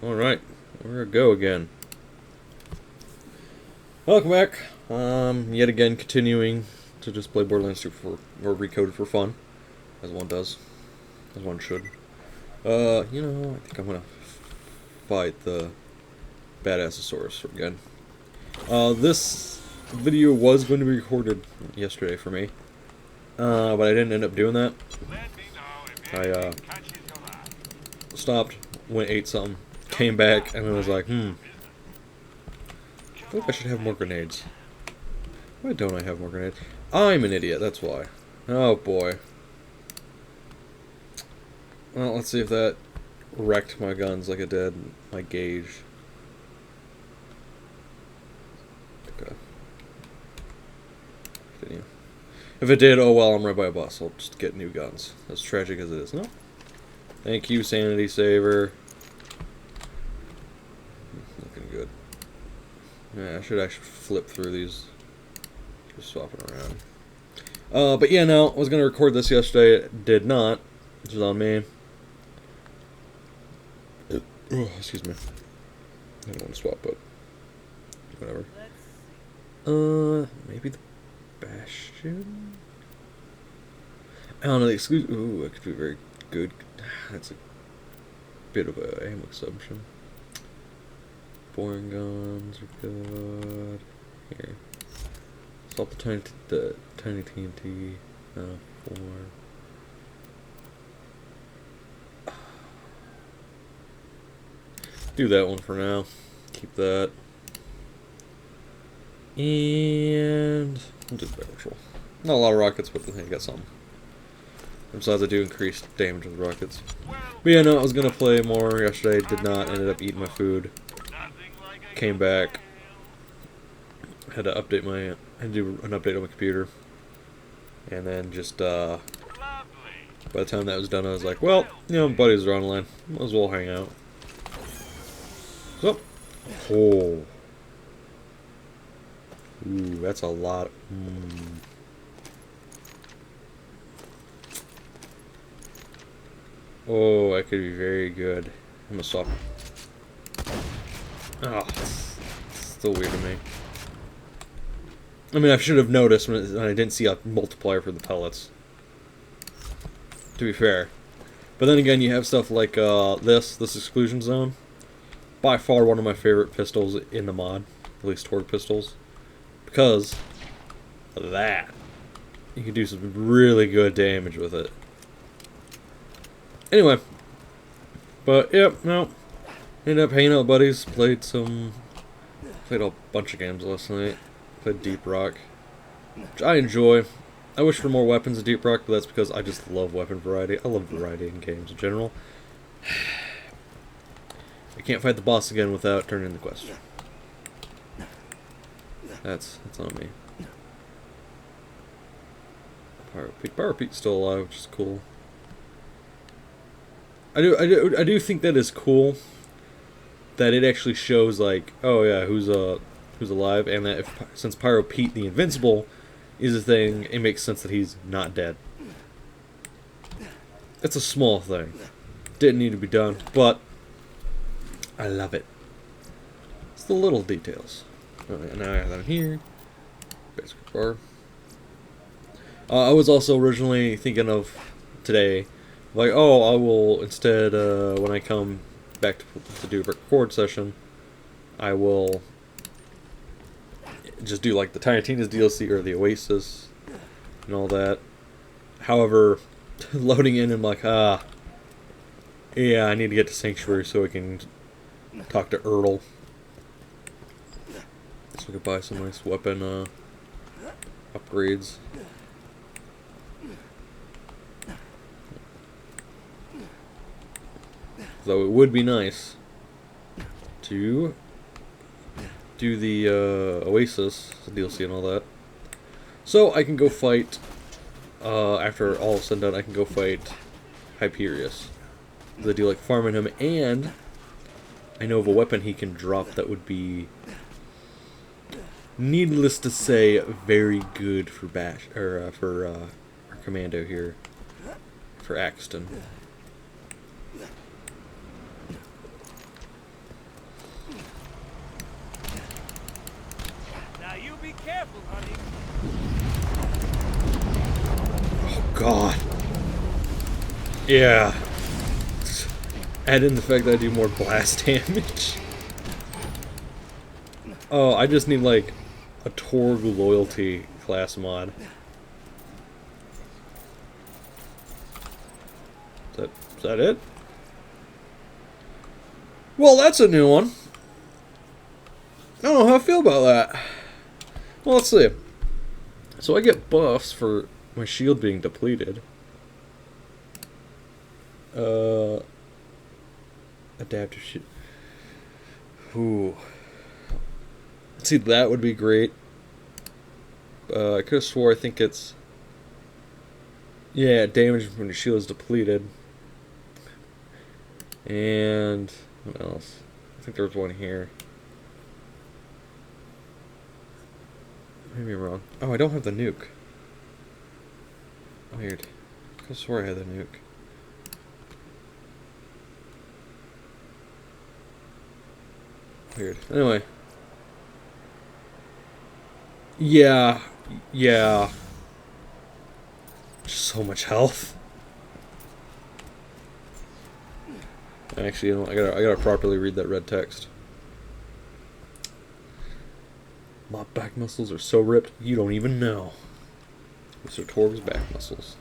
Alright, we're a go again. Welcome back. Yet again continuing to just play Borderlands 2 or Recoded for fun. As one does. As one should. You know, I think I'm gonna fight the Badassosaurus again. This video was going to be recorded yesterday for me. But I didn't end up doing that. I, stopped, went ate something, came back, and then was like, I feel like I should have more grenades. Why don't I have more grenades? I'm an idiot, that's why. Oh boy. Well, let's see if that wrecked my guns like it did my gauge. Okay. Continue. If it did, oh well, I'm right by a bus. I'll just get new guns. As tragic as it is. No? Thank you, Sanity Saver. Looking good. Yeah, I should actually flip through these. Just swapping around. But yeah, no, I was going to record this yesterday. Did not. Which is on me. Oh, excuse me. I don't want to swap, but whatever. Maybe the Bastion? I don't know, the exclusion. Ooh, that could be very good. That's a bit of a aim assumption. Boring guns are good. Here. Swap the tiny TNT. 4. Do that one for now. Keep that. And we'll do the barrel control. Not a lot of rockets, but I got some. Besides, I do increase damage with rockets. But yeah, no, I was gonna play more yesterday. Did not. Ended up eating my food. Came back. Had to update my. Had to do an update on my computer. And then just by the time that was done, I was like, well, you know, buddies are online. Might as well hang out. So, oh. Ooh, that's a lot. Oh, that could be very good. I'm gonna swap. Oh, it's still weird to me. I mean, I should have noticed when I didn't see a multiplier for the pellets. To be fair. But then again, you have stuff like this exclusion zone. By far one of my favorite pistols in the mod. At least torque pistols. Because of that. You can do some really good damage with it. Anyway. But, yep, no. Ended up hanging out with buddies. Played a bunch of games last night. Played Deep Rock. Which I enjoy. I wish for more weapons in Deep Rock, but that's because I just love weapon variety. I love variety in games in general. I can't fight the boss again without turning in the quest. That's on me. Power Pete's still alive, which is cool. I do think that is cool. That it actually shows like, oh yeah, who's alive, and that since Pyro Pete the Invincible is a thing, it makes sense that he's not dead. It's a small thing. Didn't need to be done, but I love it. It's the little details. Alright, now I have that here. Basic bar. I was also originally thinking of today, like, oh, I will instead, when I come back to do a record session, I will just do like the Tiny Tina's DLC or the Oasis and all that. However, loading in, I'm like, yeah, I need to get to Sanctuary so I can talk to Erdl. So we could buy some nice weapon upgrades. Though it would be nice to do the Oasis DLC and all that. So I can go fight, after all is said and done, I can go fight Hyperius. I do like farming him, and I know of a weapon he can drop that would be, needless to say, very good for our Commando here, for Axton. god. Yeah. Add in the fact that I do more blast damage. Oh, I just need like a Torg loyalty class mod. Is that it? Well, that's a new one. I don't know how I feel about that. Well, let's see. So I get buffs for my shield being depleted. Adaptive shit. Ooh. See, that would be great. I could have swore I think it's... Yeah, damage when your shield is depleted. And... what else? I think there was one here. Maybe I'm wrong. Oh, I don't have the nuke. Weird. I could have swore I had the nuke. Weird. Anyway. Yeah. Yeah. Just so much health. Actually, you know, I gotta properly read that red text. My back muscles are so ripped, you don't even know. Mr. Torg's back muscles.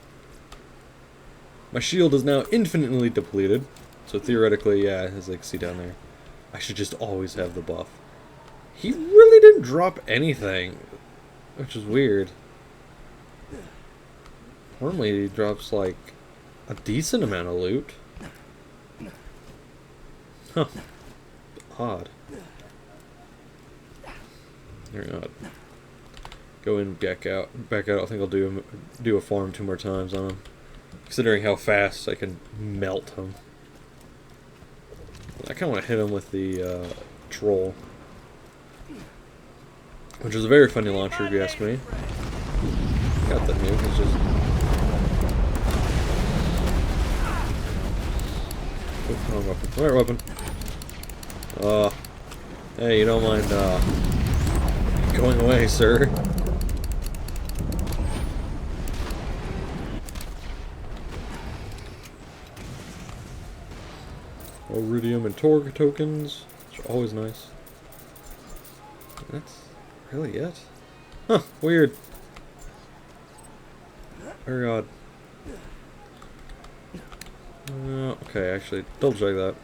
My shield is now infinitely depleted, so theoretically, yeah, as I can see down there, I should just always have the buff. He really didn't drop anything, which is weird. Normally he drops like a decent amount of loot. Huh. Odd. Very odd. Go in, back out. Back out. I think I'll do a farm 2 more times on him. Considering how fast I can melt him. I kind of want to hit him with the troll. Which is a very funny launcher if you ask me. Got the nuke, it's just... Oops, wrong weapon. Right weapon. Hey, you don't mind, going away, sir. Iridium and Torg tokens, which are always nice. That's really it? Huh, weird. Very odd. Okay, actually, double check that.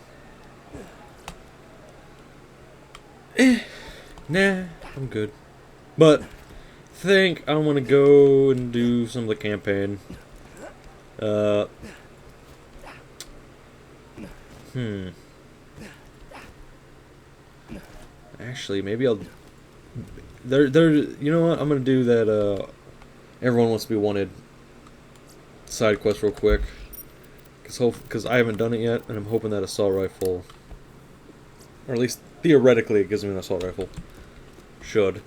Nah, I'm good. But, think I want to go and do some of the campaign. Actually, maybe I'll... you know what? I'm gonna do that, Everyone Wants to Be Wanted side quest real quick. Because I haven't done it yet, and I'm hoping that assault rifle... Or at least, theoretically, it gives me an assault rifle. Should.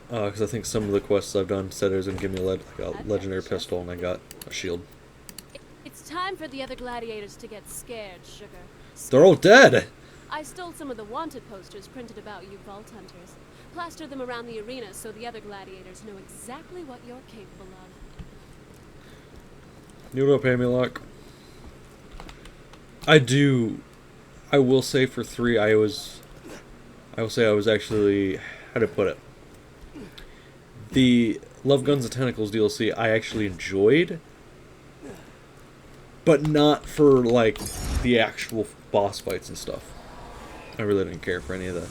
Because I think some of the quests I've done said it was going to give me a legendary pistol, and I got a shield. It's time for the other gladiators to get scared, Sugar. They're all dead! I stole some of the wanted posters printed about you vault hunters. Plaster them around the arena so the other gladiators know exactly what you're capable of. You don't pay me luck. I will say for 3, I will say I was actually, how to put it? The Love Guns and Tentacles DLC I actually enjoyed, but not for like the actual boss fights and stuff. I really didn't care for any of the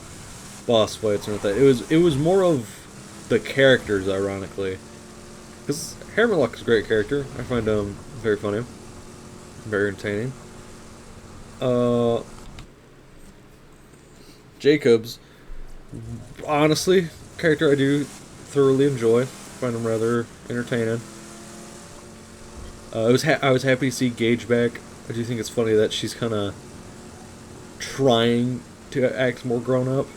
boss fights or anything. It was more of the characters, ironically, because Hammerlock is a great character. I find him very funny, very entertaining. Jacobs, honestly, character I do thoroughly enjoy. Find him rather entertaining. I was happy to see Gage back. I do think it's funny that she's kind of trying to act more grown up,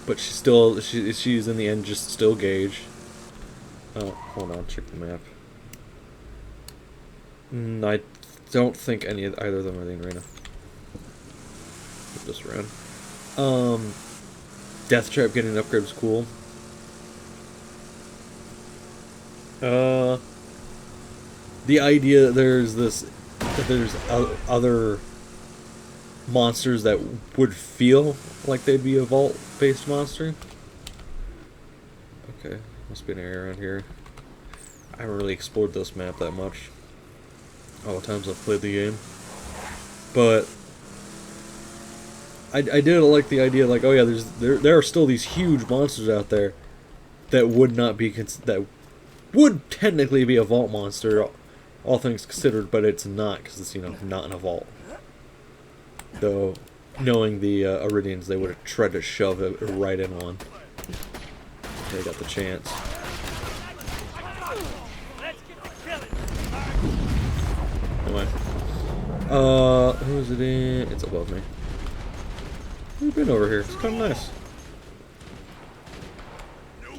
but she's in the end just still Gage. Oh, hold on, check the map. I don't think either of them are in the arena. Just ran. Death Trap getting an upgrade was cool. the idea that there's other monsters that would feel like they'd be a vault-based monster. Okay, must be an area around here. I haven't really explored this map that much. All the times I've played the game, but I did like the idea, like, oh yeah, there are still these huge monsters out there that would not be that would technically be a vault monster, all things considered, but it's not, because it's, you know, not in a vault. Though, knowing the Iridians, they would have tried to shove it right in one. They got the chance. Anyway, who is it in? It's above me. We've been over here. It's kind of nice.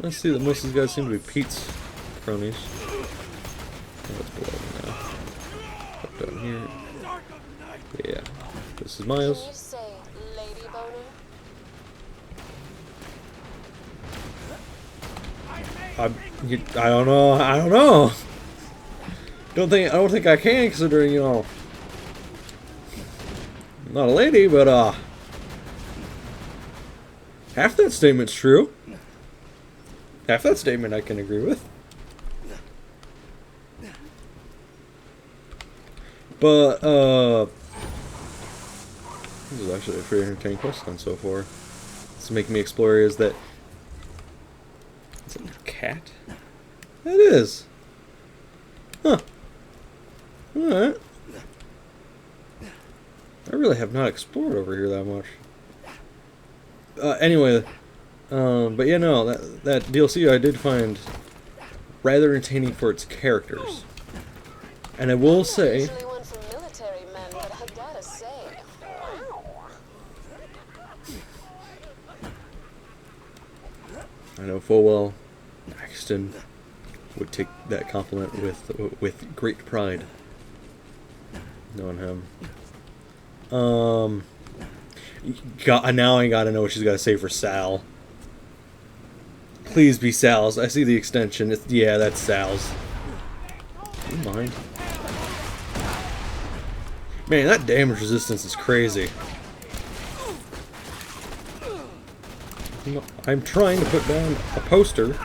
Let's see that most of these guys seem to be Pete's cronies. Oh, it's below me now. Up down here. Yeah. This is Miles. Can you say Lady Boner? I don't know. I don't know. I don't think I can, considering, you know, I'm not a lady, but half that statement's true. Half that statement I can agree with. But this is actually a pretty entertaining questline so far. What's making me explore is that... Is it a cat? It is! Huh. Alright. I really have not explored over here that much. Anyway, but yeah, no, that DLC I did find rather entertaining for its characters. And I will say... I know full well Axton would take that compliment with great pride. Knowing him. Now I gotta know what she's gotta say for Sal. Please be Sal's. I see the extension. Yeah, that's Sal's. Do you mind? Man, that damage resistance is crazy. I'm trying to put down a poster.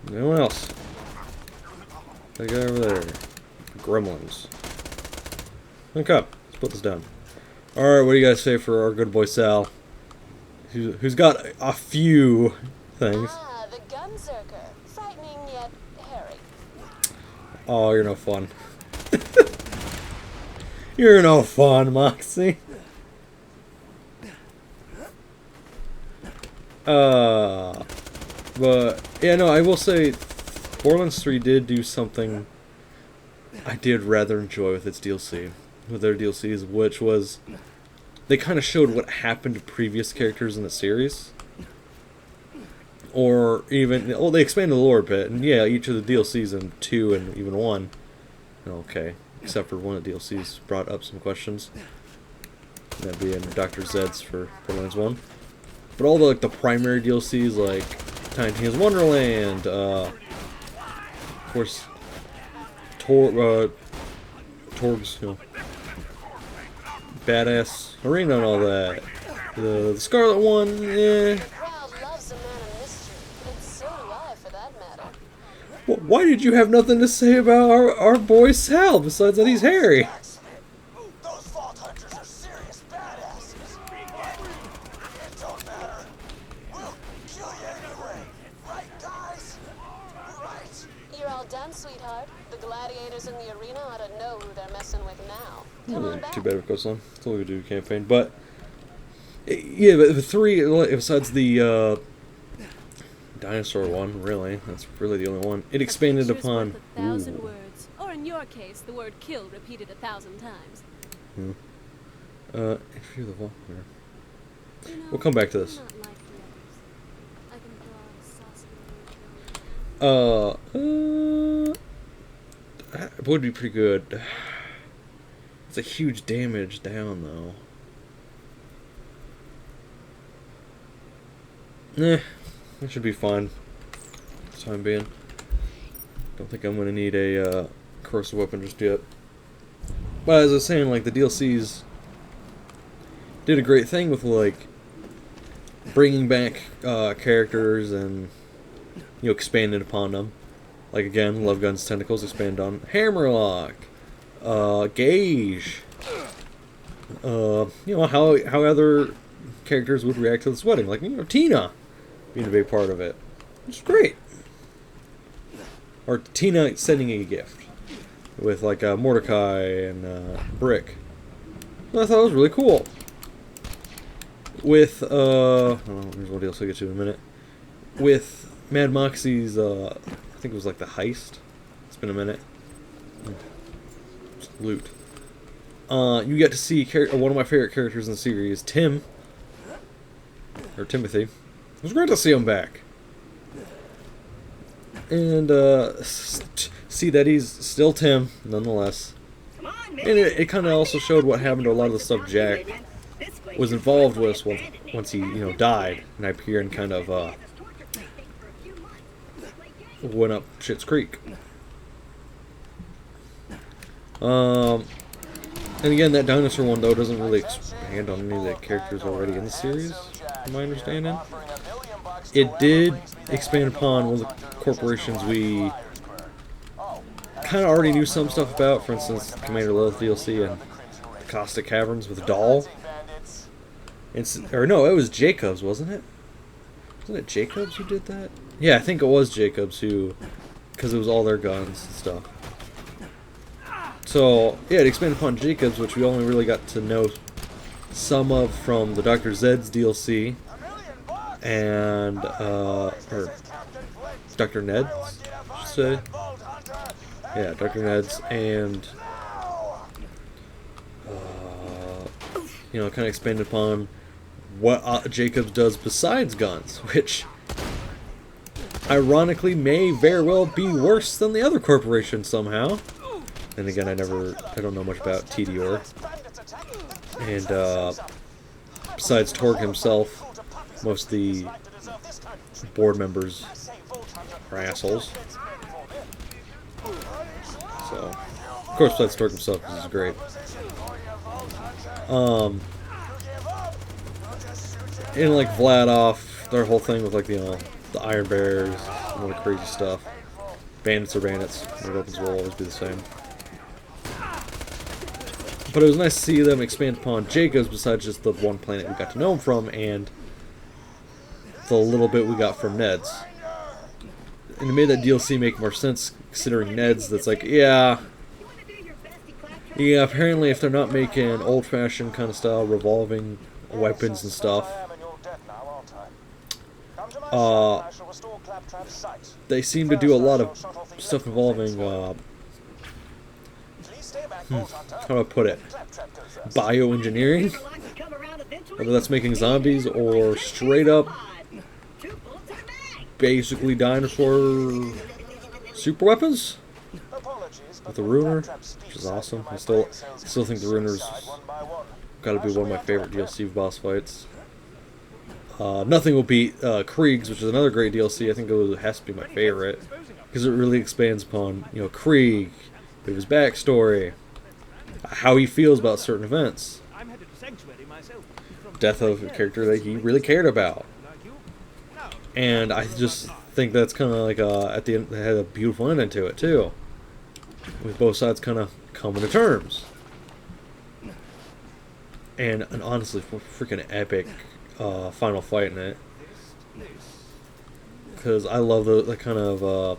Anyone else? That guy over there. Gremlins. Okay, let's put this down. Alright, what do you guys say for our good boy Sal? Who's got a few things. Ah, the gunzerker. Frightening yet hairy. Oh, you're no fun. You're no fun, Moxie. But yeah, no, I will say Borderlands 3 did do something I did rather enjoy with its DLC, with their DLCs, which was they kind of showed what happened to previous characters in the series. Or even, oh, they expanded the lore a bit, and yeah, each of the DLCs in 2 and even 1, okay, except for one of the DLCs brought up some questions. That being Dr. Zed's for Borderlands 1. But all the, like, the primary DLCs, like Tiny Tina's Wonderland, of course, Torg's, you know, Badass Arena and all that. The Scarlet one, eh. Well, why did you have nothing to say about our boy Sal besides that he's hairy? Those vault hunters are serious badasses. It don't matter. We'll kill you anyway. Right, guys? Right. You're all done, sweetheart. The gladiators in the arena ought to know who they're messing with now. Come on back. Too bad it goes on. Still we do campaign, but yeah, but the 3 besides the dinosaur one, really, that's really the only one. It expanded upon. Worth 1,000 words, or in your case, the word "kill" repeated 1,000 times. If you're the vault hunter, we'll come back to this. It would be pretty good. It's a huge damage down, though. Nah, that should be fine. For the time being. Don't think I'm going to need a corrosive weapon just yet. But as I was saying, like, the DLCs did a great thing with, like, bringing back characters and, you know, expanding upon them. Like, again, Love Gun's Tentacles expand on Hammerlock, Gage, you know, how other characters would react to this wedding. Like, you know, Tina being a big part of it. Which is great. Or Tina sending a gift with, like, Mordecai and Brick. So I thought it was really cool. With, oh, here's what else I'll get to in a minute. With Mad Moxie's, I think it was like the heist. It's been a minute. Just loot. You get to see one of my favorite characters in the series, Tim. Or Timothy. It was great to see him back. And, see that he's still Tim, nonetheless. And it kind of also showed what happened to a lot of the stuff Jack was involved with once he, you know, died. And Hyperion kind of, went up Schitt's Creek. And again, that dinosaur one, though, doesn't really expand on any of the characters already in the series, from my understanding. It did expand upon one of the corporations we kind of already knew some stuff about. For instance, Commander Lilith DLC and Caustic Caverns with Dahl. Or no, it was Jacobs, wasn't it? Wasn't it Jacobs who did that? Yeah, I think it was Jacobs who, because it was all their guns and stuff. So, yeah, it expanded upon Jacobs, which we only really got to know some of from the Dr. Zed's DLC, and, or Dr. Ned's, I should say. Yeah, Dr. Ned's, and, you know, kind of expanded upon what Jacobs does besides guns, which ironically may very well be worse than the other corporation somehow. And again, I don't know much about TDR. And besides Torg himself, most of the board members are assholes. So, of course, besides Torg himself, this is great. And like Vladoff, their whole thing with, like, you know, the Iron Bears and all the crazy stuff. Bandits are bandits. Their weapons will always be the same. But it was nice to see them expand upon Jacobs besides just the one planet we got to know him from and the little bit we got from Ned's. And it made that DLC make more sense considering Ned's that's like, yeah, apparently if they're not making old-fashioned kind of style revolving weapons and stuff, they seem to do a lot of stuff involving, how do I put it, bioengineering? Whether that's making zombies or straight up basically dinosaur super weapons with the Ruiner, which is awesome. I still think the Ruiner's gotta be one of my favorite DLC boss fights. Nothing will beat Krieg's, which is another great DLC. I think it has to be my favorite because it really expands upon, you know, Krieg, his backstory, how he feels about certain events, death of a character that he really cared about. And I just think that's kind of like at the end, it had a beautiful ending to it too, with both sides kind of coming to terms. And an honestly freaking epic final fight in it, because I love the kind of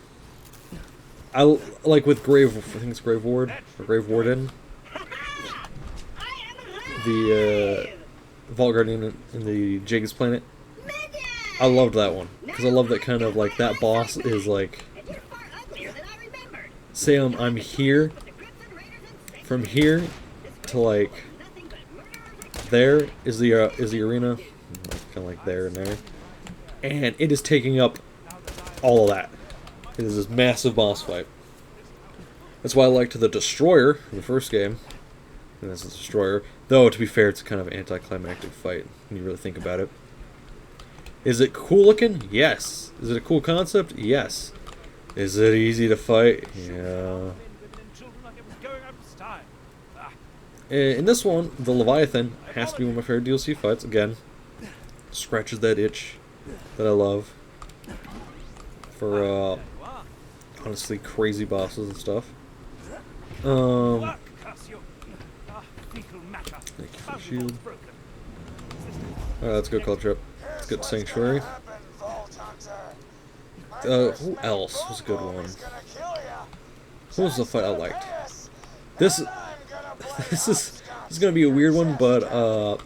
I like with I think it's Grave Ward or Grave Warden, the Vault Guardian in the Jacobs planet. I loved that one because I love that kind of like that boss is like, say I'm here, from here to like there is the arena, kind of like there and there, and it is taking up all of that. It is this massive boss fight. That's why I liked the Destroyer in the first game. And that's the Destroyer. Though, to be fair, it's kind of an anticlimactic fight when you really think about it. Is it cool looking? Yes. Is it a cool concept? Yes. Is it easy to fight? Yeah. In this one, the Leviathan has to be one of my favorite DLC fights. Again, scratches that itch that I love for honestly crazy bosses and stuff. Thank you for the shield. Alright, let's go Cult Trip. Let's get Sanctuary. Who else was a good one? Who was the fight I liked? This is gonna be a weird one, but oh,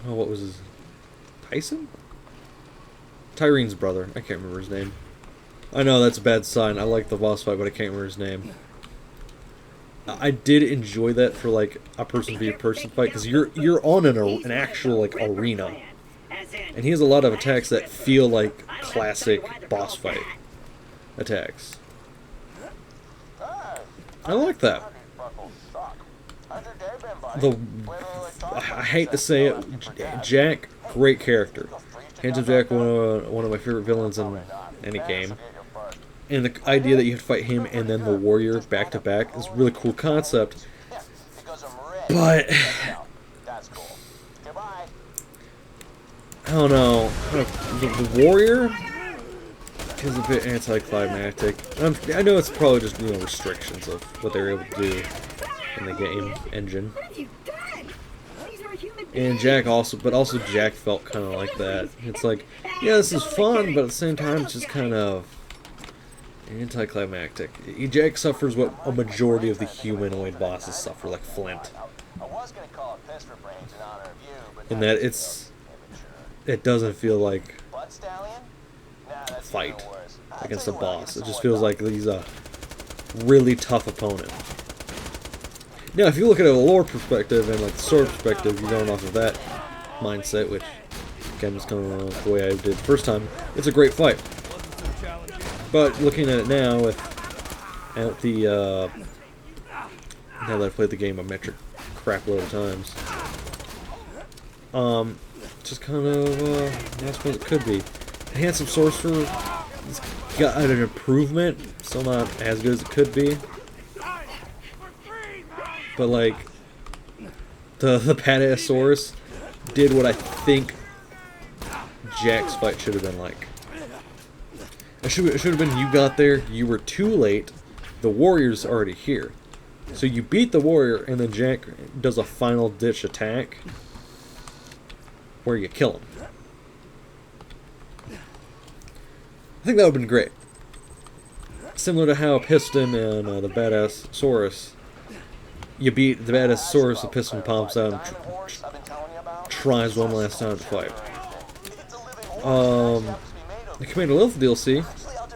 what was his? Tyson? Tyrene's brother. I can't remember his name. I know that's a bad sign. I like the boss fight, but I can't remember his name. I did enjoy that for like a person v person fight because you're on an actual like arena, and he has a lot of attacks that feel like classic boss fight attacks. I like that. I hate to say it, Jack, great character. Handsome Jack, one of my favorite villains in any game. And the idea that you have to fight him and then the warrior back to back is a really cool concept. But I don't know. The warrior is a bit anticlimactic. I know it's probably just restrictions of what they were able to do in the game engine. And Jack also Jack felt kind of like that. It's like, yeah, this is fun, but at the same time, it's just kind of anticlimactic. Jack suffers what a majority of the humanoid bosses suffer, like Flint. In that it doesn't feel like a fight against a boss. It just feels like he's a really tough opponent. Now, if you look at it a lore perspective and like the sword perspective, you're going off of that mindset, which again was kind of the way I did the first time. It's a great fight. But looking at it now, now that I've played the game a metric crap load of times, just kind of not as fun as it could be. The Handsome Sorcerer has got an improvement, still not as good as it could be. But like the Badasaurus did what I think Jack's fight should have been like. It should have been you got there, you were too late, the warrior's already here. So you beat the warrior and then Jack does a final ditch attack where you kill him. I think that would have been great. Similar to how Piston and the Badasaurus, you beat the Badasaurus, the Piston pumps out and tries one last time to fight. The Commando BL2 DLC,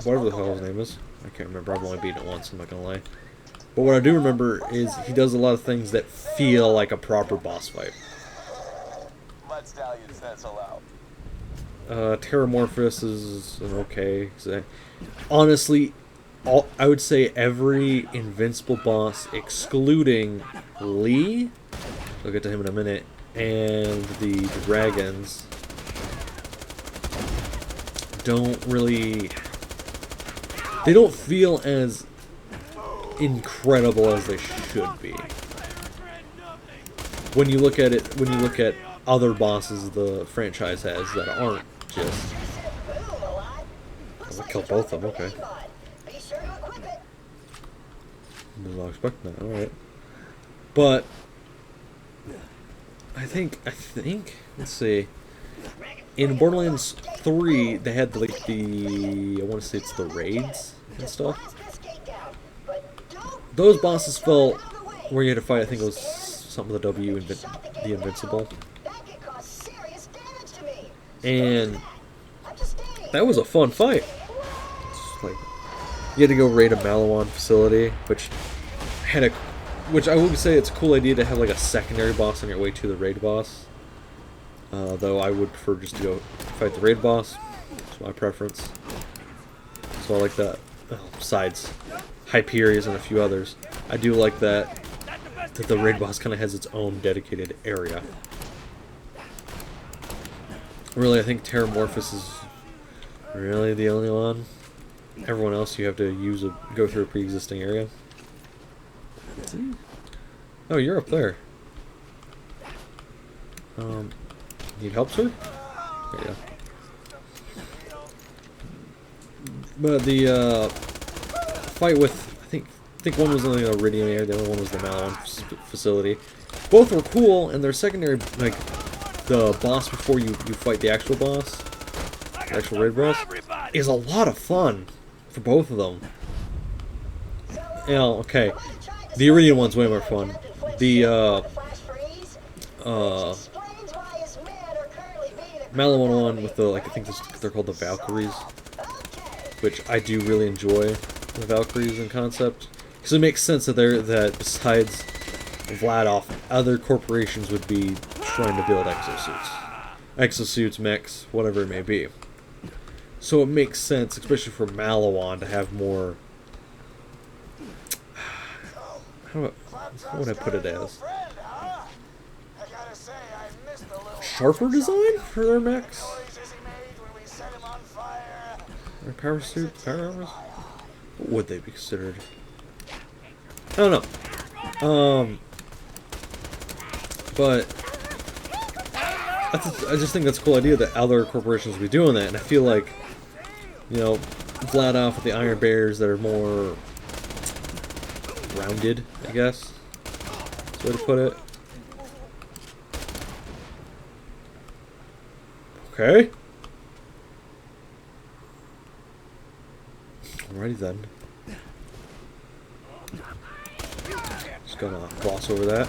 whatever the hell his name is, I can't remember, I've only beaten it once, I'm not gonna lie. But what I do remember is he does a lot of things that feel like a proper boss fight. Terramorphous is an okay. Honestly, I would say every invincible boss, excluding Lee, I'll get to him in a minute, and the dragons, they don't feel as incredible as they should be. When you look at other bosses the franchise has that aren't just... I'll kill both of them, okay. Did not expect that, alright. But I think, let's see. In Borderlands 3, they had like I want to say it's the raids and stuff. Those bosses felt where you had to fight, I think it was something with the W, the Invincible. And that was a fun fight. Like, you had to go raid a Malawan facility, which I would say it's a cool idea to have like a secondary boss on your way to the raid boss. Though I would prefer just to go fight the raid boss. It's my preference. So I like that. Oh, besides, Hyperions and a few others. I do like that the raid boss kind of has its own dedicated area. Really, I think Terramorphous is really the only one. Everyone else you have to go through a pre-existing area. Oh, you're up there. Need help, sir? There you go. But the fight with, I think one was in the Iridium area, the other one was the Malon facility. Both were cool, and their secondary, like the boss before you fight the actual boss, the actual raid boss, is a lot of fun for both of them. You know, okay, the Iridium one's way more fun. The Malon one with the, like, I think they're called the Valkyries, which I do really enjoy the Valkyries in concept, because it makes sense that besides Vladoff, other corporations would be trying to build exosuits, mechs, whatever it may be. So it makes sense, especially for Malawan, to have more. How would I put it as? Sharper design for their mechs? Or power suits? Power armors? What would they be considered? I don't know. But I just think that's a cool idea that other corporations will be doing that, and I feel like, you know, Vladoff with the Iron Bears that are more rounded, I guess. That's the way to put it. Okay. Alrighty then. Just gonna gloss over that.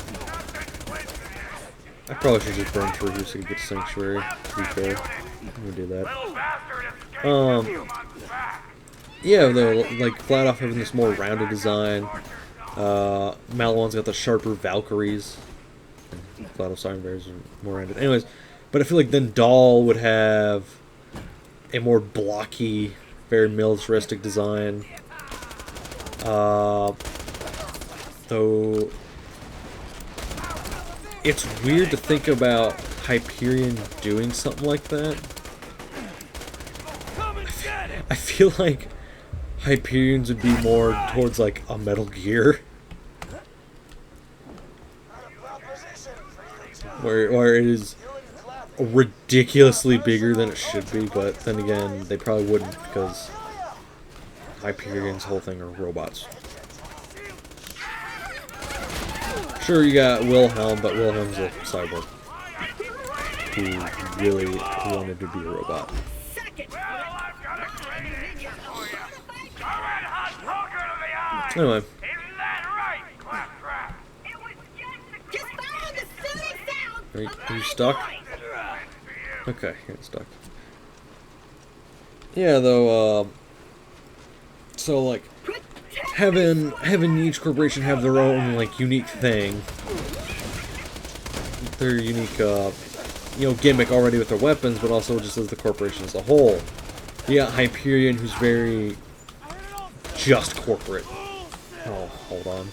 I probably should just burn through here so I can get to Sanctuary, to be fair. I'm gonna do that. Yeah, though, like, Vladoff having this more rounded design. Malawan's got the sharper Valkyries. Vladoff's Iron Bears are more rounded. Anyways, but I feel like then Dahl would have a more blocky, very militaristic design. Though it's weird to think about Hyperion doing something like that. I feel like Hyperions would be more towards like a Metal Gear, where it is ridiculously bigger than it should be, but then again, they probably wouldn't, because Hyperion's whole thing are robots. Sure, you got Wilhelm, but Wilhelm's a cyborg who really wanted to be a robot. Anyway. Are you stuck? Okay, you're stuck. Yeah, though, so, like, having each corporation have their own, like, unique thing, their unique, you know, gimmick already with their weapons, but also just as the corporation as a whole. You got Hyperion, who's very just corporate. Oh, hold on.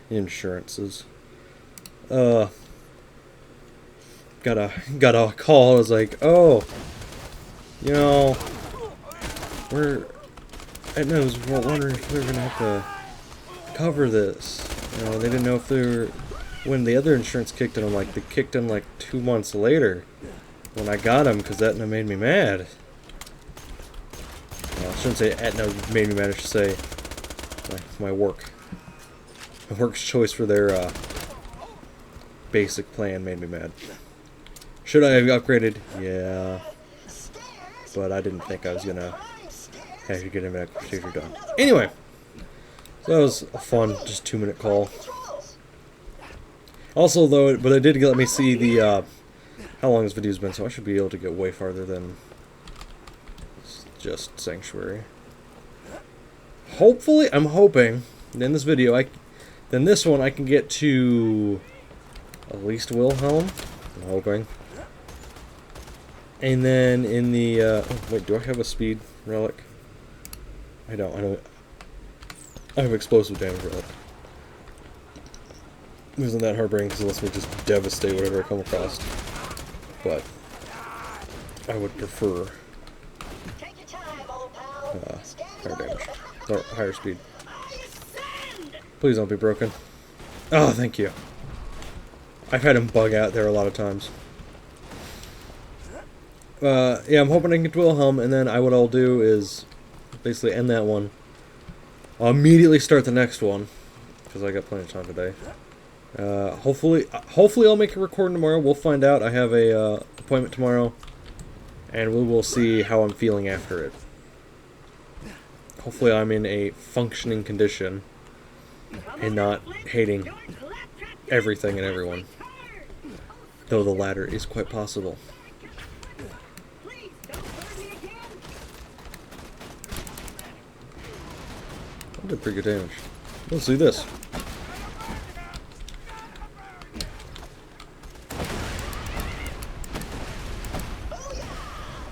Insurances. Got a call. I was like, oh, you know, I was wondering if we were gonna have to cover this. You know, they didn't know if they were, when the other insurance kicked in. I'm like, they kicked in like 2 months later when I got them, because Aetna made me mad. Well, I shouldn't say Aetna made me mad. I should say my work's choice for their basic plan made me mad. Should I have upgraded? Yeah, but I didn't think I was gonna have to get him a procedure done. Anyway, so that was a fun, just 2-minute call. Also, though, but it did let me see the how long this video's been, so I should be able to get way farther than just Sanctuary. Hopefully, I'm hoping in this video, then this one I can get to at least Wilhelm. I'm hoping. And then in the oh, wait, do I have a speed relic? I don't. I have explosive damage relic. Isn't that heartbreaking because it lets me just devastate whatever I come across. But I would prefer higher damage. Or higher speed. Please don't be broken. Oh, thank you. I've had him bug out there a lot of times. Yeah, I'm hoping I can get to Wilhelm, and then what I'll do is basically end that one. I'll immediately start the next one, because I got plenty of time today. Hopefully I'll make a recording tomorrow. We'll find out. I have a appointment tomorrow, and we will see how I'm feeling after it. Hopefully I'm in a functioning condition and not hating everything and everyone. Though the latter is quite possible. I did pretty good damage. Let's see this.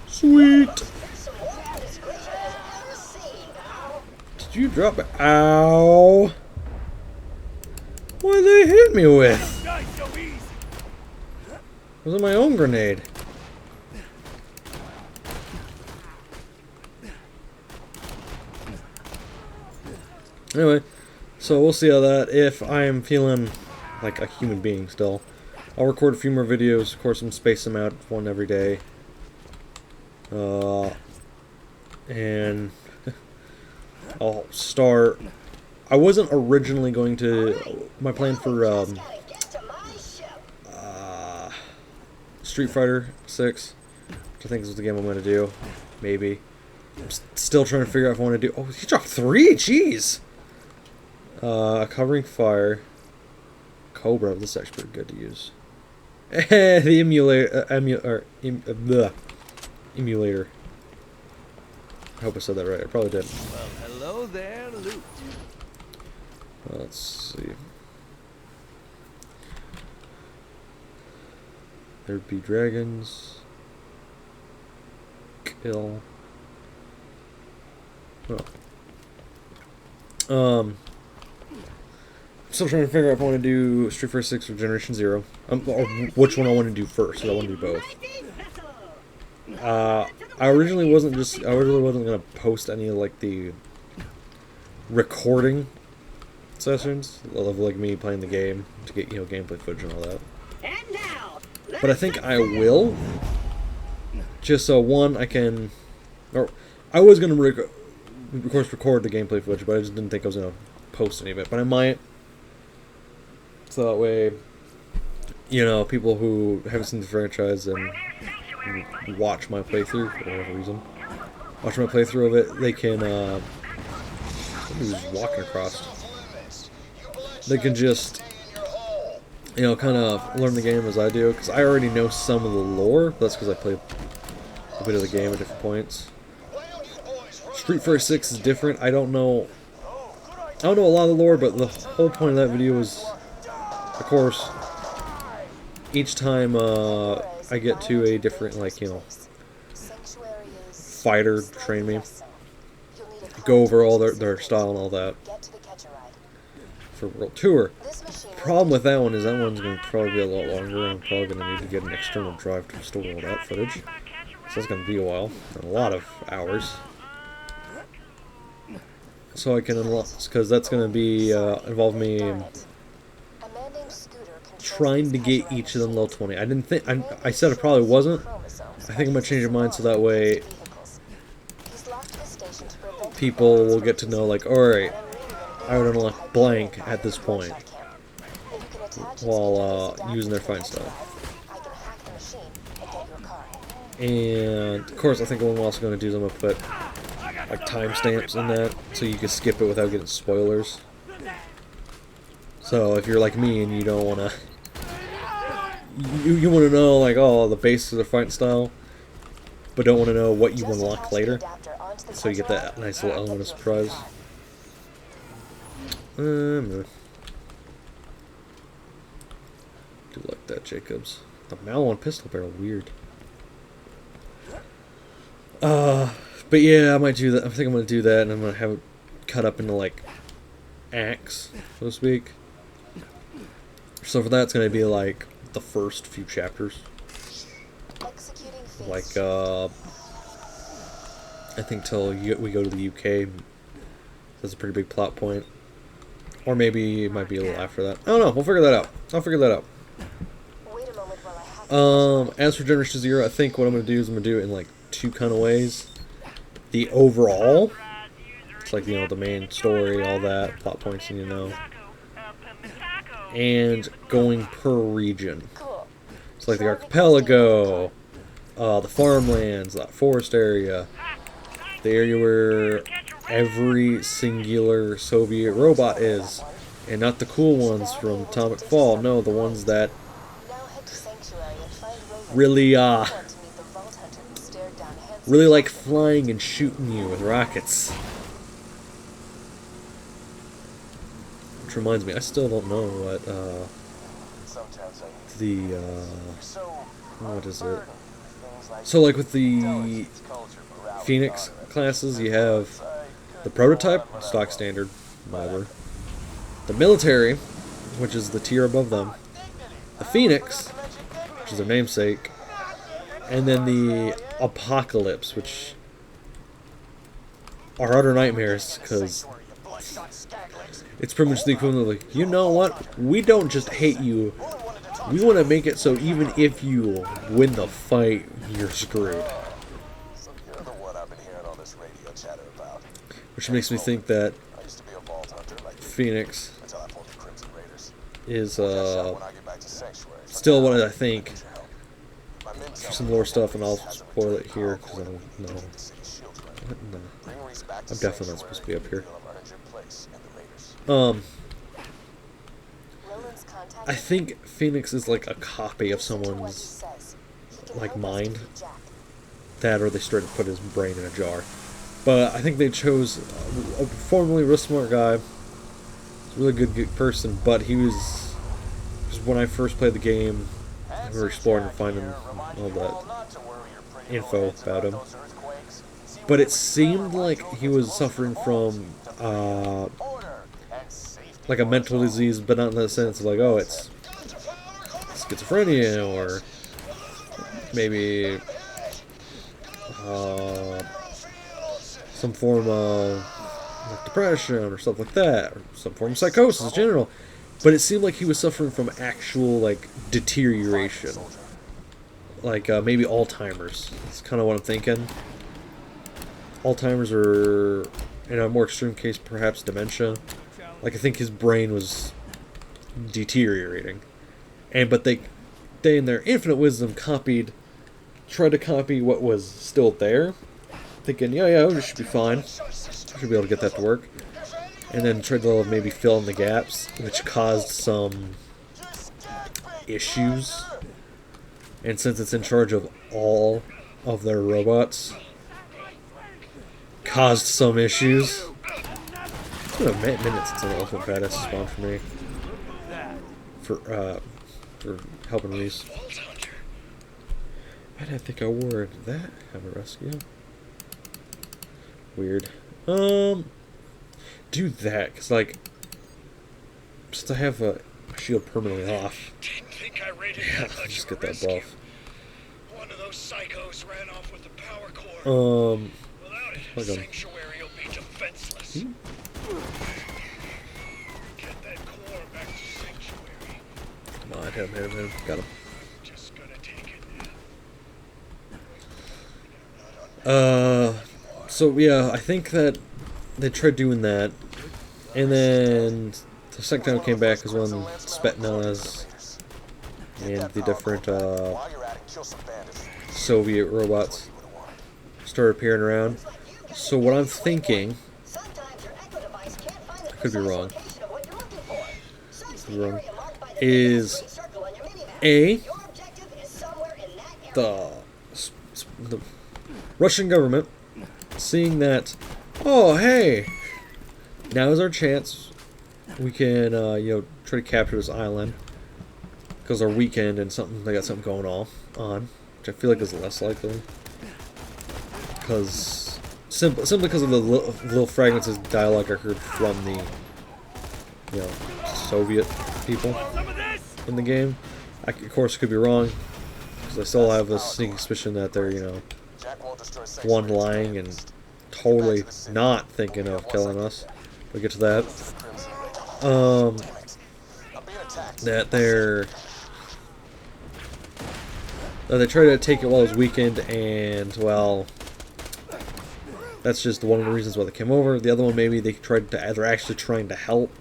Sweet! Did you drop it? Ow! What did they hit me with? Was it my own grenade? Anyway, so we'll see how that, if I am feeling like a human being still. I'll record a few more videos, of course, and space them out, one every day. And I'll start. I wasn't originally going to. My plan for Street Fighter 6, which I think is the game I'm going to do. Maybe. I'm still trying to figure out if I want to do. Oh, he dropped 3. Jeez. Covering fire. Cobra. This is actually pretty good to use. The emulator. I hope I said that right. I probably did. Well, hello there, Loot. Let's see. There'd be dragons. Kill. Oh. Still trying to figure out if I want to do Street Fighter 6 or Generation 0. Or which one I want to do first, because I want to do both. I originally wasn't gonna post any of like the recording sessions of like me playing the game to get gameplay footage and all that. But I think I will, just so one I can, or I was gonna of course record the gameplay footage, but I just didn't think I was gonna post any of it. But I might, so that way, people who haven't seen the franchise and watch my playthrough for whatever reason, watch my playthrough of it, they can, somebody's just walking across. They can just, kind of learn the game as I do, because I already know some of the lore. That's because I played a bit of the game at different points. Street Fighter 6 is different. I don't know a lot of the lore, but the whole point of that video is, of course, each time I get to a different, fighter train me, go over all their style and all that for World Tour. Problem with that one is that one's going to probably be a lot longer. I'm probably going to need to get an external drive to store all that footage. So that's going to be a while, and a lot of hours. So I can unlock, because that's going to be involve me trying to get each of them level 20. I didn't think, I said it probably wasn't. I think I'm going to change your mind so that way people will get to know, like, alright, I would unlock blank at this point while using their fighting style. And of course I think what I'm also going to do is I'm going to put like timestamps in that so you can skip it without getting spoilers. So if you're like me and you don't want to, you want to know like, oh, the basics of the fighting style, but don't want to know what you unlock later, so you get that nice little element of surprise. Do like that, Jacobs. The Malone pistol barrel, weird. But yeah, I might do that. I think I'm gonna do that, and I'm gonna have it cut up into like acts, so to speak. So for that, it's gonna be like the first few chapters. Like I think till we go to the UK. That's a pretty big plot point. Or maybe it might be a little after that. I don't know. We'll figure that out. I'll figure that out. As for Generation Zero, I think what I'm gonna do is I'm gonna do it in like two kind of ways. The overall, it's like, you know, the main story, all that, plot points, and you know, and going per region. It's like the archipelago, the farmlands, that forest area, the area where every singular Soviet robot is, and not the cool ones from Atomic Fall. No, the ones that really really like flying and shooting you with rockets. Which reminds me, I still don't know what what is it? So like with the Phoenix classes, you have the prototype, stock standard, whatever. The military, which is the tier above them. The Phoenix, which is their namesake. And then the Apocalypse, which are utter nightmares, because it's pretty much the equivalent of like, you know what? We don't just hate you. We want to make it so even if you win the fight, you're screwed. Which makes me think that Phoenix is still what I think. For some lore stuff, and I'll spoil it here because I don't know. No. I'm definitely not supposed to be up here. I think Phoenix is like a copy of someone's like mind. That, or they straight up put his brain in a jar. But I think they chose a formerly real smart guy. He's a really good person, but he was when I first played the game, we were exploring and finding all that info about him. But it seemed like he was suffering from like a mental disease, but not in the sense of like, oh, it's schizophrenia, or maybe some form of like depression or something like that, or some form of psychosis in general. But it seemed like he was suffering from actual like deterioration, like maybe Alzheimer's. That's kind of what I'm thinking. Alzheimer's, or in a more extreme case, perhaps dementia. Like I think his brain was deteriorating, but they in their infinite wisdom tried to copy what was still there, thinking, yeah, we should be fine, we should be able to get that to work, and then tried to maybe fill in the gaps, which caused some issues. And since it's in charge of all of their robots, caused some issues. It's been a minute since an Ultimate Badass spawned for me. For helping Reese. Why did I think I wore that? Have a rescue? Weird. Do that, because like, since I have a shield permanently off, yeah, I'll just get that buff. One of those psychos ran off with the power core. Without it, Sanctuary will be defenseless. Get that core back to Sanctuary. Come on, hit him. Got him. Just gonna take it now. So yeah, I think that they tried doing that, and then the second time it came back is when Spetsnaz and the different Soviet robots started appearing around. So what I'm thinking, I could be wrong, is the Russian government seeing that, oh hey, now is our chance. We can try to capture this island because our weekend and they got something going on, which I feel like is less likely. because simply because of the little fragments of dialogue I heard from the Soviet people in the game. I, of course, could be wrong because I still have a sneaking suspicion that they're one lying and totally not thinking of killing us. We'll get to that. That they try to take it while it's weekend, and well, that's just one of the reasons why they came over. The other one, maybe they're actually trying to help,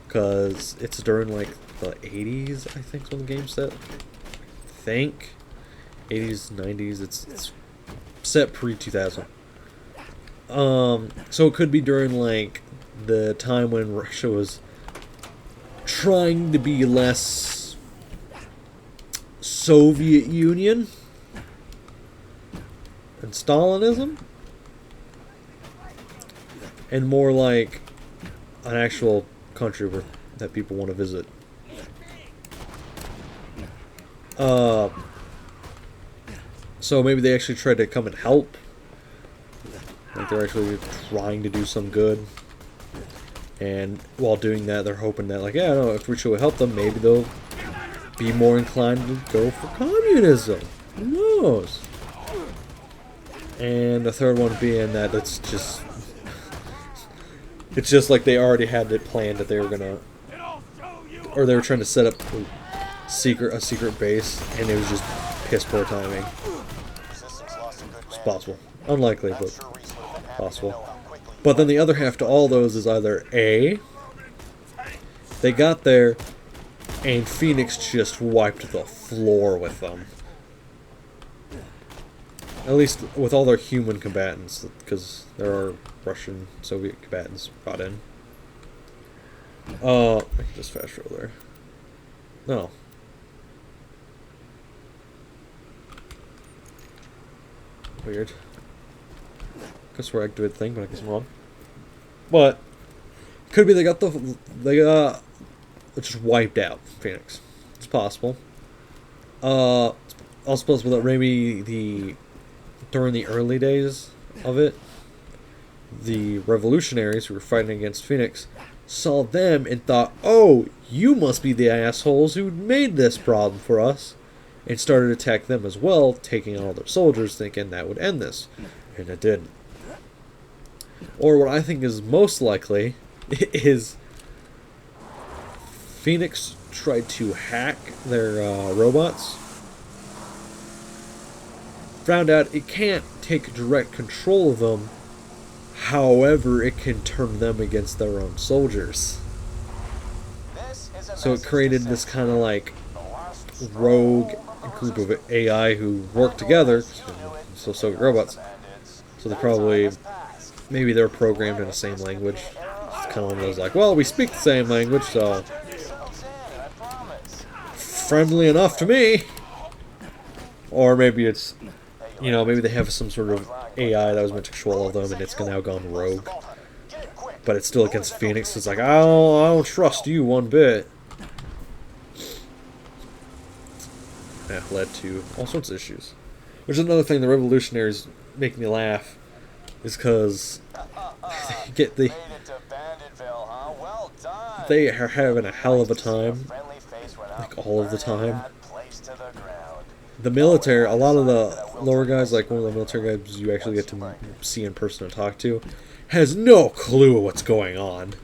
because it's during like the 80s, I think, is when the game's set. I think 80s, 90s. It's set pre-2000. So it could be during like the time when Russia was trying to be less Soviet Union and Stalinism, and more like an actual country that people want to visit. So maybe they actually tried to come and help. Like they're actually trying to do some good. And while doing that, they're hoping that, like, yeah, no, if we should help them, maybe they'll be more inclined to go for communism. Who knows? And the third one being that it's just like they already had it planned that they were gonna, or they were trying to set up a secret base, and it was just piss poor timing. It's possible, unlikely, but possible. But then the other half to all those is either A, they got there and Phoenix just wiped the floor with them. At least with all their human combatants, because there are Russian, Soviet combatants brought in. I can just fast roll there. No. Weird. Guess we're activated thing, but I guess I'm wrong. But could be they got just wiped out Phoenix. It's possible. Also possible that maybe during the early days of it, the revolutionaries who were fighting against Phoenix saw them and thought, "Oh, you must be the assholes who made this problem for us," and started to attack them as well, taking out all their soldiers, thinking that would end this, and it didn't. Or what I think is most likely is Phoenix tried to hack their robots, found out it can't take direct control of them, however it can turn them against their own soldiers. So it created this kind of like rogue group of AI who work together, so Soviet robots. So they probably, maybe they're programmed in the same language. It's kind of one of those like, well, we speak the same language, so friendly enough to me. Or maybe it's, maybe they have some sort of AI that was meant to control all of them, and it's now gone rogue. But it's still against Phoenix. It's like, I don't trust you one bit. Yeah, led to all sorts of issues. Which is another thing the revolutionaries make me laugh, is because they are having a hell of a time, like all of the time. The military, a lot of the lower guys, like one of the military guys you actually get to see in person and talk to, has no clue what's going on.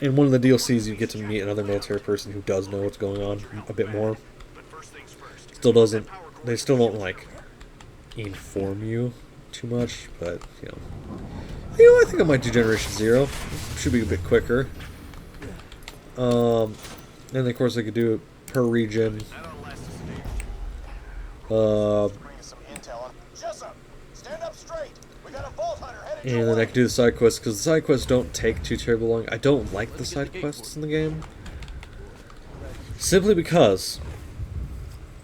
In one of the DLCs, you get to meet another military person who does know what's going on a bit more. They still don't, like, inform you too much, but, I think I might do Generation Zero. Should be a bit quicker. And, of course, I could do it per region. And then I can do the side quests, because the side quests don't take too terribly long. I don't like the side quests in the game. Simply because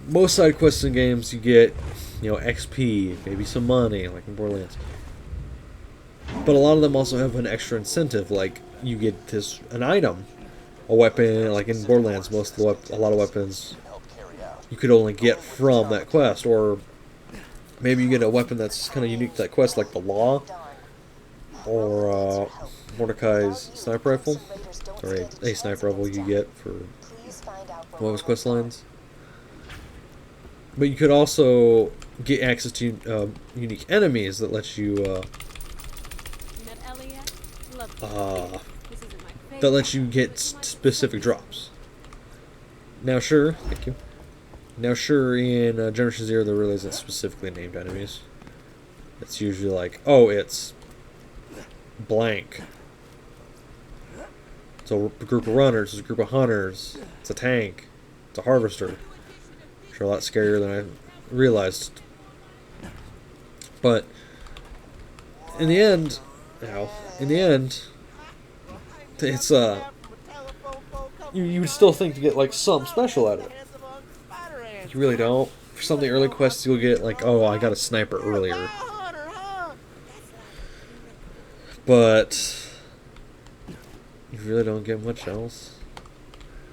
most side quests in games you get, XP, maybe some money, like in Borderlands. But a lot of them also have an extra incentive, like you get an item, a weapon, like in Borderlands, a lot of weapons you could only get from that quest, or maybe you get a weapon that's kind of unique to that quest, like the Law, or Mordecai's sniper rifle, or a sniper rifle you get for one of his quest lines. But you could also get access to unique enemies that let you that lets you get specific drops. Now, sure, thank you. Now, sure, in Generation Zero, there really isn't specifically named enemies. It's usually like, oh, it's blank. It's a group of runners, it's a group of hunters, it's a tank, it's a harvester. Sure, a lot scarier than I realized. But in the end, it's you would still think to get like something special out of it. You really don't. For some of the early quests, you'll get like, oh, I got a sniper earlier. But you really don't get much else.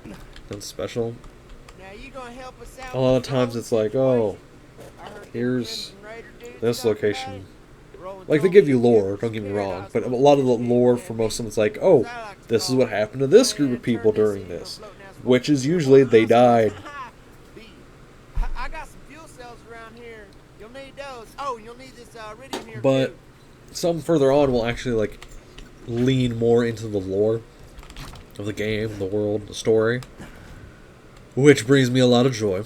Nothing special. A lot of times it's like, oh, here's this location. Like, they give you lore, don't get me wrong, but a lot of the lore for most of them is like, oh, this is what happened to this group of people during this. Which is usually they died. But some further on will actually, like, lean more into the lore of the game, the world, the story. Which brings me a lot of joy.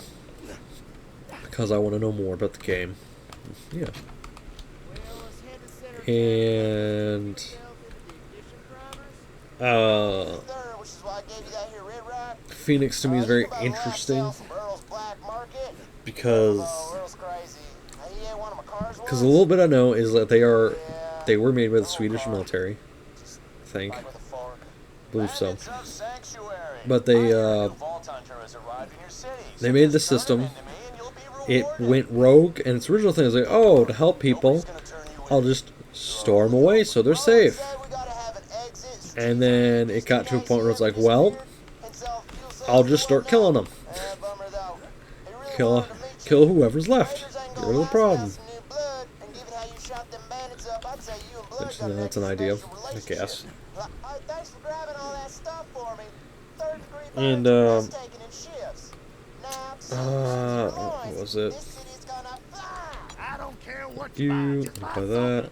Because I want to know more about the game. Yeah. And Phoenix to me is very interesting because a little bit I know is that they were made by the Swedish military, I think. I believe so. But they made the system. It went rogue, and its original thing was like, oh, to help people, I'll just store them away so they're safe. And then it got to a point where it's like, well, I'll just start killing them. Kill whoever's left. Get rid of the problem. Which, that's an idea, I guess. And, what was it? You buy that.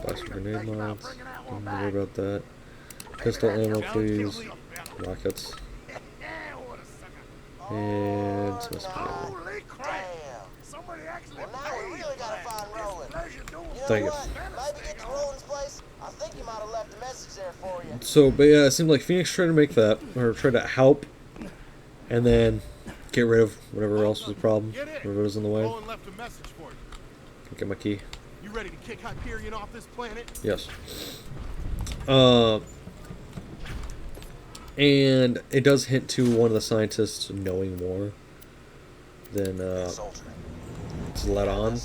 Buy some grenade mods. Don't worry about that. Pistol ammo, please. Rockets. And some ammo. Thank you. So, but yeah, it seemed like Phoenix tried to make that, or tried to help, and then get rid of whatever else was a problem, whatever was in the way. Get my key. You ready to kick Hyperion off this planet? Yes. And it does hint to one of the scientists knowing more than it's let on.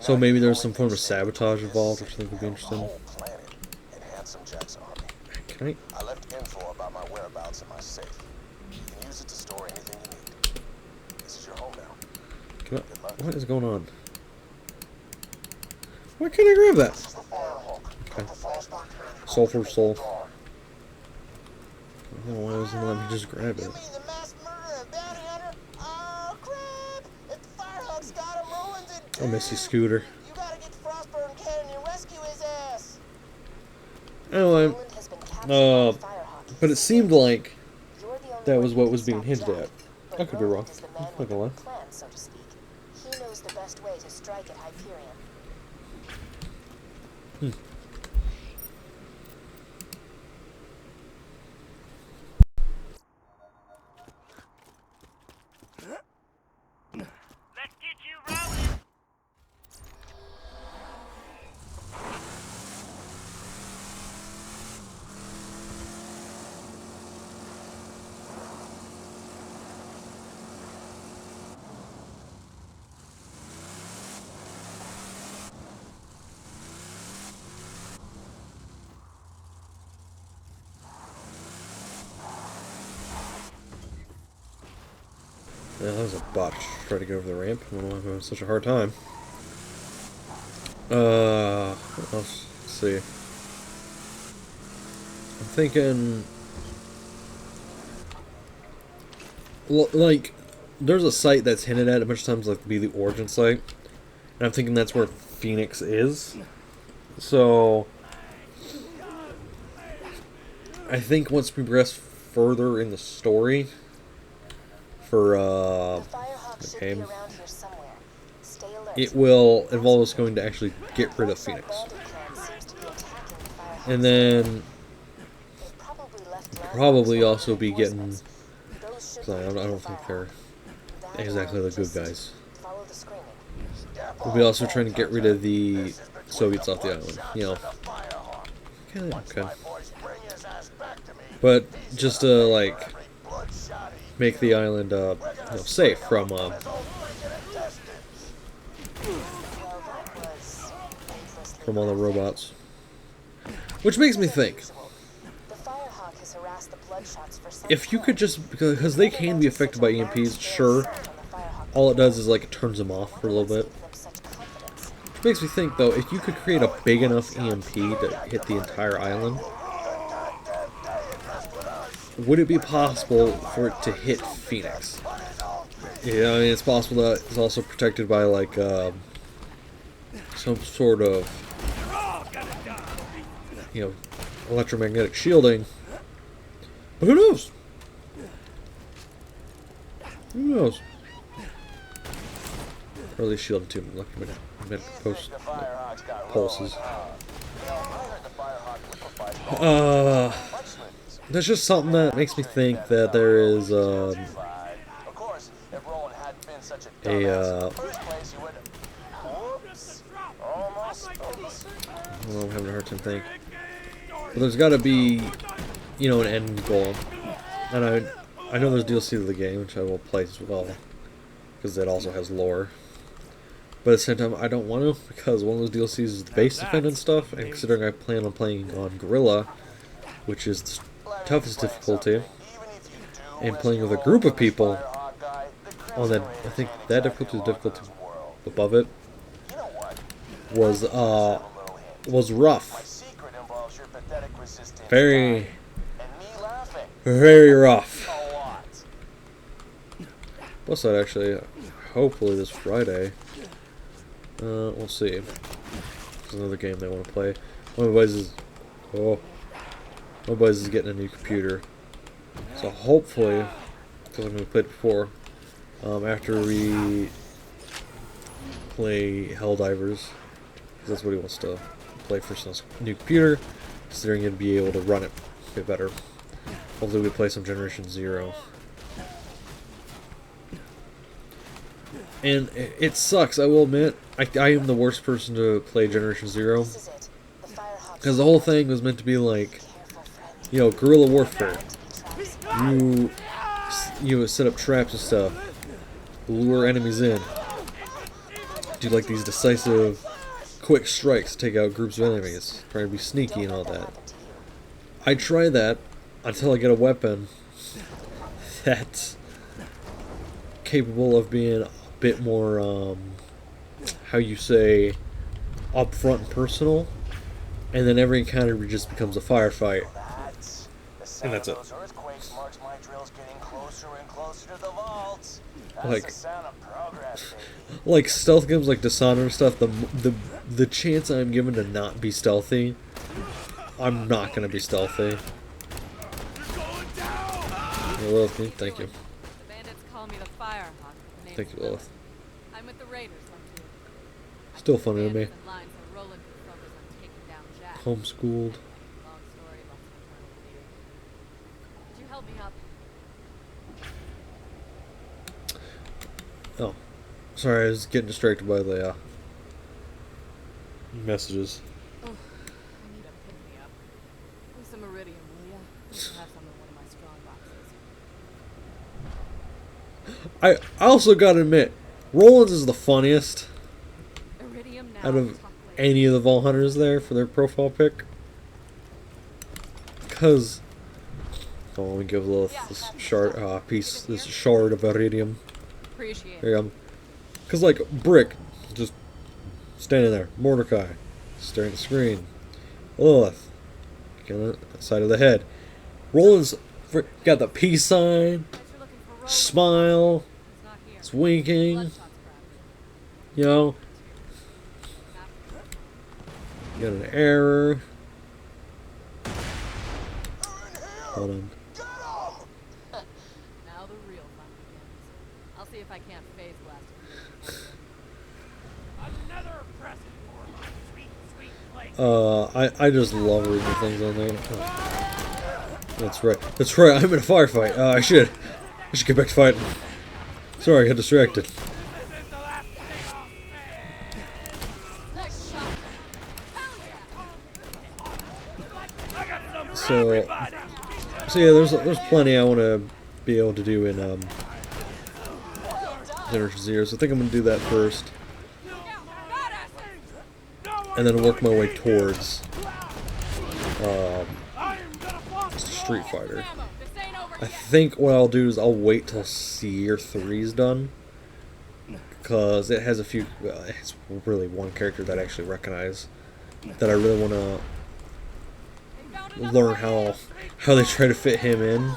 So maybe there's some form of sabotage involved, which I think would be interesting. Can I left info about my whereabouts in my safe. You can use it to store anything you need. This is your home now. What is going on? Why can't I grab that? Okay. Soul for soul. I don't know why it doesn't let me just grab it. Oh, Missy Scooter. Anyway, but it seemed like that was what was being hinted at. I could be wrong. I'm not gonna lie. He knows the best way to strike at Hyperion. Let's get you rolling. Yeah, that was a botch. Try to get over the ramp. I don't know why I'm having such a hard time. What else? Let's see. I'm thinking, like, there's a site that's hinted at a bunch of times, like, to be the origin site, and I'm thinking that's where Phoenix is. So, I think once we progress further in the story for the game, it will involve us going to actually get rid of Phoenix. And then probably also be getting, I don't think they're exactly the good guys. We'll be also trying to get rid of the Soviets off the island, you know. Okay. But just to, like, make the island, you know, safe from all the robots. Which makes me think, if you could just, because they can be affected by EMPs, sure, all it does is, like, it turns them off for a little bit. Which makes me think, though, if you could create a big enough EMP to hit the entire island, would it be possible for it to hit Phoenix? Yeah, I mean, it's possible that it's also protected by, like, some sort of, you know, electromagnetic shielding. But who knows? Who knows? Or at least shielded to electromagnetic pulses. That's just something that makes me think that there is I'm having a hard time thinking. But there's got to be, you know, an end goal. And I know there's DLC to the game, which I will play as well, because it also has lore. But at the same time, I don't want to, because one of those DLCs is the base defendant stuff, and considering I plan on playing on Gorilla, which is the toughest difficulty, and playing with a group of people on that, I think that difficulty is difficulty above it, was rough. Very, very rough. Plus that actually, hopefully this Friday, we'll see. There's another game they want to play. One of my buddies is getting a new computer. So hopefully, because I'm going to play it before, after we play Helldivers, because that's what he wants to play for his new computer, considering he'd be able to run it a bit better. Hopefully we play some Generation Zero. And it sucks, I will admit. I am the worst person to play Generation Zero. Because the whole thing was meant to be like, you know, guerrilla warfare. You set up traps and stuff. Lure enemies in. Do like these decisive, quick strikes to take out groups of enemies. Trying to be sneaky and all that. I try that until I get a weapon that's capable of being a bit more, how you say, upfront and personal, and then every encounter just becomes a firefight, and that's it. Like stealth games like Dishonored and stuff, the chance I'm given to not be stealthy, I'm not gonna be stealthy. Lilith, thank you. The bandits call me the Firehawk. Thank you, Lilith. I'm with the Raiders, like you. Still funny to me. Bandits and lines are rolling through focus on taking down Jack. Homeschooled. Long story, lots of eternal fear. Could you help me up? Oh, sorry, I was getting distracted by the messages. Oh, I need a pick-me-up. Give me some iridium, will ya? I have some in one of my strong boxes. I also gotta admit, Rollins is the funniest Iridium now. out of any of the Vault Hunters there for their profile pic. Because, oh, let me give Lilith this shard, this shard of iridium. Appreciate There it. you go. Because, like, Brick, just standing there. Mordecai, staring at the screen. Lilith, on the side of the head. Roland's got the peace sign, Guess you're looking for Roland. smile, He's not here. it's winking, Bloodshot's crap. you know. You got an error. Hold on. Now the real fun begins. I'll see if I can't phase blast him. Another present for my sweet, sweet lady. I just love reading things on there. That's right. That's right. I'm in a firefight. I should get back to fighting. Sorry, I got distracted. This is the last thing I'll say. Nice shot. I got some for So, everybody. so yeah, there's plenty I want to be able to do in Generation Zero. So I think I'm gonna do that first, and then work my way towards Street Fighter. This ain't over I yet. think what I'll do is I'll wait till Year 3's done, because it has a few. It's really one character that I actually recognize that I really want to learn how they try to fit him in.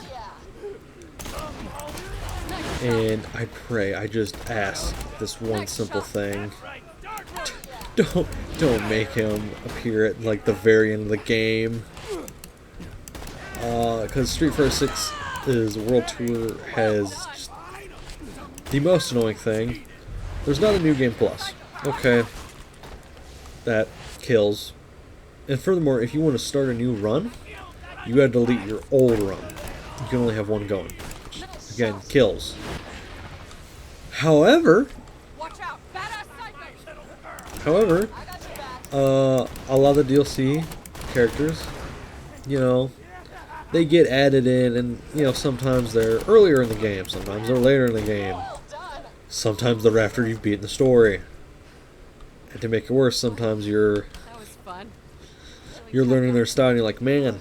And I just ask this one simple thing. Don't make him appear at like the very end of the game. Because Street Fighter 6 is World Tour has just the most annoying thing. There's not a new game plus. Okay. That kills. And furthermore, if you want to start a new run, you gotta delete your old run. You can only have one going. Which, again, kills. However, Watch out. Badass psycho. However, a lot of the DLC characters, you know, they get added in, and you know, sometimes they're earlier in the game, sometimes they're later in the game, sometimes they're after you've beaten the story. And to make it worse, sometimes you're That was fun. learning their style, and you're like, man,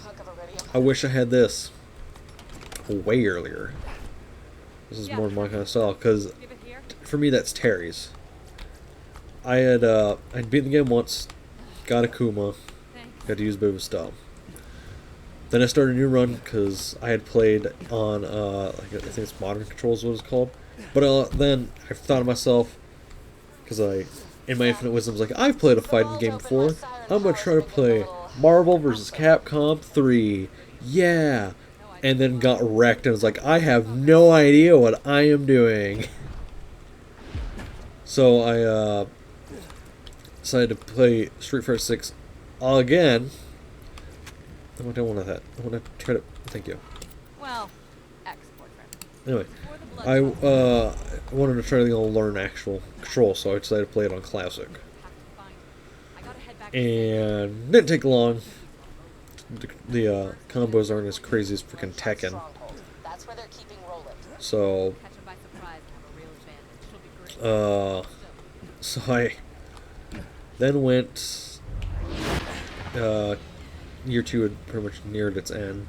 I wish I had this way earlier. This is more my kind of style, because Give it here. for me, that's Terry's. I'd beaten the game once, got Akuma, Thanks. got to use a bit of his style. Then I started a new run because I had played on, like, I think it's Modern Controls, what it's called. But then I thought to myself, because in my infinite wisdom, was like, I've played a fighting game before. I'm gonna try to play Marvel vs. Capcom 3. Yeah. And then got wrecked and was like, I have no idea what I am doing. So I decided to play Street Fighter 6 again. I don't want that. I want to try to. Thank you. Well, ex-boyfriend. Anyway, For the I blood wanted to try to learn actual control, so I decided to play it on Classic. have to find. I gotta head back. And didn't take long. The combos aren't as crazy as freaking Tekken. That's where they're keeping Roland. So, Catch him by surprise and have a real advantage. It'll be great. so I then went. Year 2 had pretty much neared its end.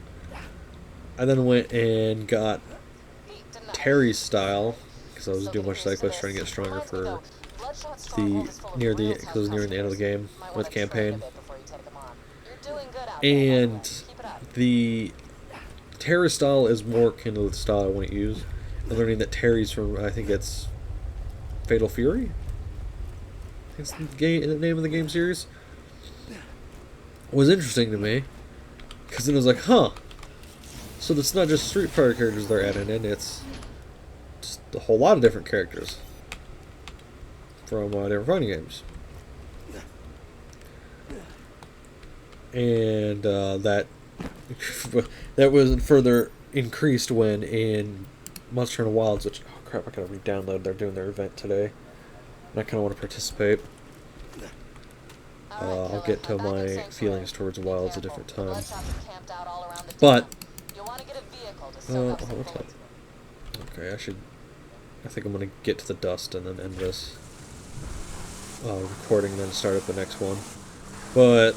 I then went and got Terry's style, because I was doing much cyclist trying to get stronger for because I was nearing the end of the game with the campaign. And the Terry style is more akin to the style I want to use. I'm learning that Terry's from, I think it's Fatal Fury? I think it's the name of the game series. Was interesting to me, because then it was like, huh, so it's not just Street Fighter characters they're adding in, it's just a whole lot of different characters from different fighting games. And that was further increased when in Monster Hunter Wilds, which, oh crap, I gotta re-download, they're doing their event today, and I kinda want to participate. I'll get to my feelings towards Wilds a different time. But, what's up? Okay, I think I'm gonna get to the dust and then end this recording, then start up the next one. But,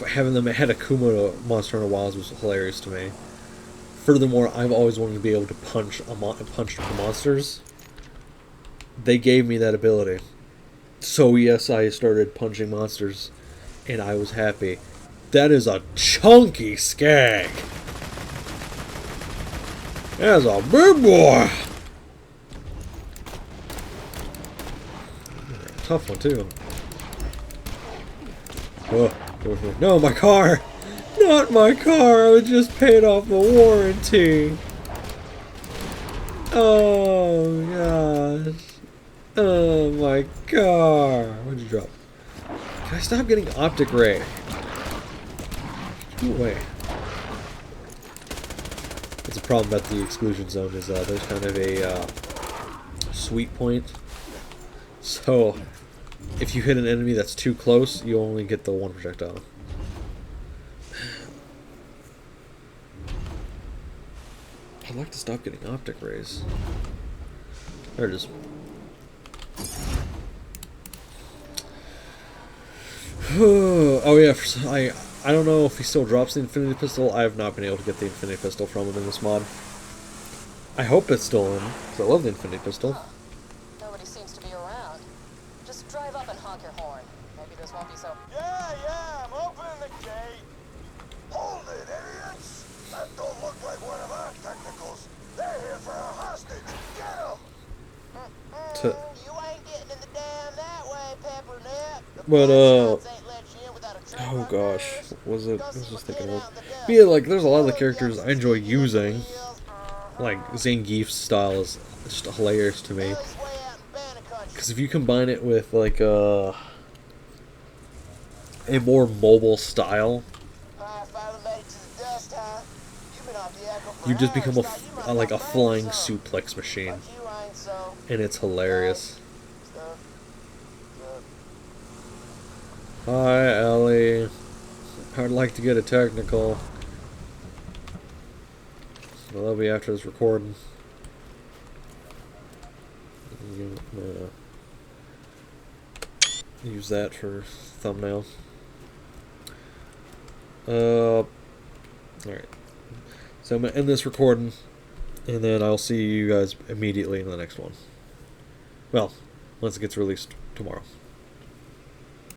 having them add Akuma to Monster Hunter Wilds was hilarious to me. Furthermore, I've always wanted to be able to punch monsters. They gave me that ability. So yes, I started punching monsters, and I was happy. That is a chunky skag. That's a big boy. Tough one too. Oh, no, my car! Not my car! I was just paying off the warranty. Oh gosh. Oh my car. What'd you drop? Can I stop getting optic ray? Get away. That's a problem about the exclusion zone is there's kind of a sweet point. So if you hit an enemy that's too close, you only get the one projectile. I'd like to stop getting optic rays. There it is. Oh yeah, I don't know if he still drops the Infinity Pistol. I have not been able to get the Infinity Pistol from him in this mod. I hope it's still in, because I love the Infinity Pistol. Nobody seems to be around. Just drive up and honk your horn. Maybe this won't be so... Yeah, I'm opening the gate. Hold it, idiots! That don't look like one of our technicals. They're here for a hostage. Get them! You ain't getting in the dam that way, Peppermint. But, oh gosh, what was it? I was just thinking of. But yeah, like, there's a lot of the characters I enjoy using. Like, Zangief's style is just hilarious to me. Because if you combine it with, like, a more mobile style, you just become like a flying suplex machine. And it's hilarious. Hi, Ellie. I'd like to get a technical. I'll be after this recording. Use that for thumbnail. Alright. So I'm going to end this recording, and then I'll see you guys immediately in the next one. Well, once it gets released tomorrow.